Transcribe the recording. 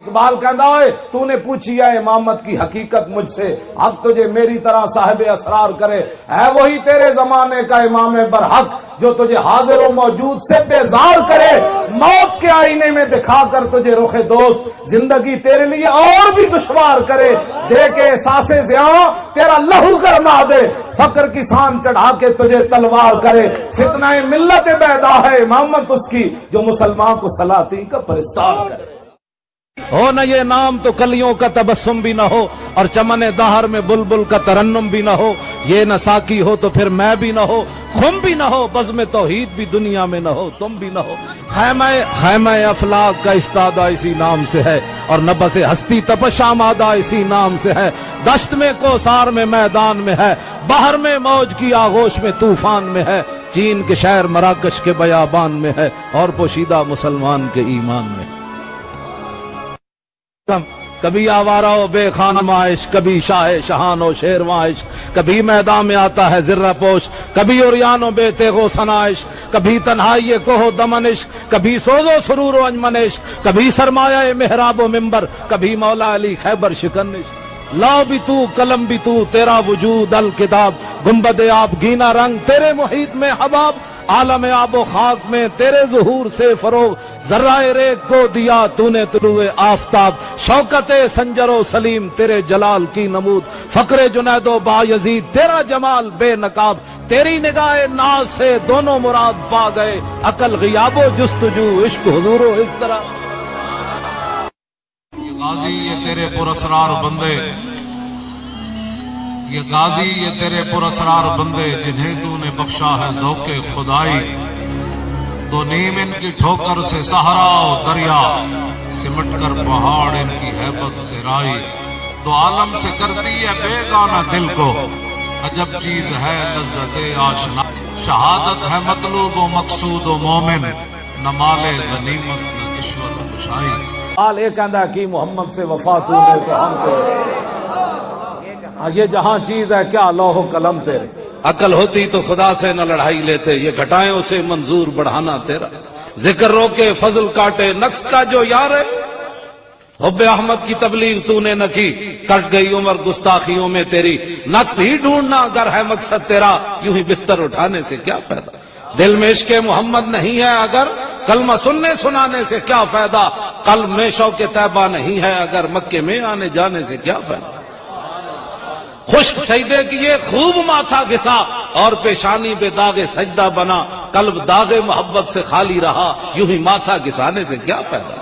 اقبال کہندا ہوئے تو نے پوچھی ہے امامت کی حقیقت مجھ سے، حق تجھے میری طرح صاحب اسرار کرے، ہے وہی تیرے زمانے کا امام برحق جو تجھے حاضر و موجود سے بیزار کرے، موت کے آئینے میں دکھا کر تجھے رخ دوست زندگی تیرے لیے اور بھی دشوار کرے، دے کے احساس زیاں تیرا لہو گرما دے، فقر کی سان چڑھا کے تجھے تلوار کرے، فتنہ ملت بیدا ہے امامت اس کی جو مسلمان کو سلاطین کا پرستار کرے۔ ہو نہ یہ نام تو کلیوں کا تبسم بھی نہ ہو، اور چمن دہر میں بلبل کا ترنم بھی نہ ہو، یہ نہ ساکی ہو تو پھر میں بھی نہ ہو، خم بھی نہ ہو، بزم توحید بھی دنیا میں نہ ہو، تم بھی نہ ہو۔ خیمہ افلاک کا استادہ اسی نام سے ہے، اور نبض ہستی تپش آمادہ اسی نام سے ہے، دشت میں کوثار میں میدان میں ہے، بحر میں موج کی آغوش میں طوفان میں ہے، چین کے شہر مراکش کے بیابان میں ہے، اور پوشیدہ مسلمان کے ایمان میں ہے۔ کبھی آوارہ و بے خانم عائش، کبھی شاہ شہان و شیرواں عشق، کبھی میدان میں آتا ہے زرہ پوش، کبھی عریان و بے تیغ و سنائش، کبھی تنہائی کوہ و دمن عشق، کبھی سوز و سرور و انجمن عشق، کبھی سرمایہ محراب و منبر، کبھی مولا علی خیبر شکن عشق۔ لاؤ بھی تو قلم بھی تو، تیرا وجود الکتاب، گنبد آب گینا رنگ تیرے محیط میں حباب، عالم آب و خاک میں تیرے ظہور سے فروغ، ذرہ ریگ کو دیا تو نے طلوع آفتاب، شوکت سنجر و سلیم تیرے جلال کی نمود، فقر جنید و بایزید تیرا جمال بے نقاب، تیری نگاہ ناز سے دونوں مراد پا گئے، عقل غیاب و جستجو عشق حضور و اضطراب۔ یہ غازی یہ تیرے پراسرار بندے، یہ غازی یہ تیرے پراسرار بندے، جنہیں تو نے بخشا ہے ذوق خدائی، تو نیم ان کی ٹھوکر سے صحرا و دریا، سمٹ کر پہاڑ ان کی ہیبت سے رائی، تو عالم سے کرتی ہے بیگانہ دل کو، عجب چیز ہے لذت آشنا، شہادت ہے مطلوب و مقصود و مومن، نہ مال غنیمت نہ کشور خوشائی۔ آل ایک کہندا کہ محمد سے وفا تو نے تو ہم کو، یہ جہاں چیز ہے کیا لوح و قلم تیرے، عقل ہوتی تو خدا سے نہ لڑائی لیتے، یہ گھٹائیں اسے منظور بڑھانا تیرا، ذکر روکے فضل کاٹے نقص کا جو یار ہے، حب احمد کی تبلیغ تو نے نہ کی، کٹ گئی عمر گستاخیوں میں تیری، نقص ہی ڈھونڈنا اگر ہے مقصد تیرا، یوں ہی بستر اٹھانے سے کیا فائدہ، دل میں عشق محمد نہیں ہے اگر، کلمہ سننے سنانے سے کیا فائدہ، قلب میں شوق طیبہ نہیں ہے اگر، مکے میں آنے جانے سے کیا فائدہ، خشک سجدے کیے خوب ماتھا گھسا، اور پیشانی بے داغ سجدہ بنا، قلب داغ محبت سے خالی رہا، یوں ہی ماتھا گھسانے سے کیا فائدہ۔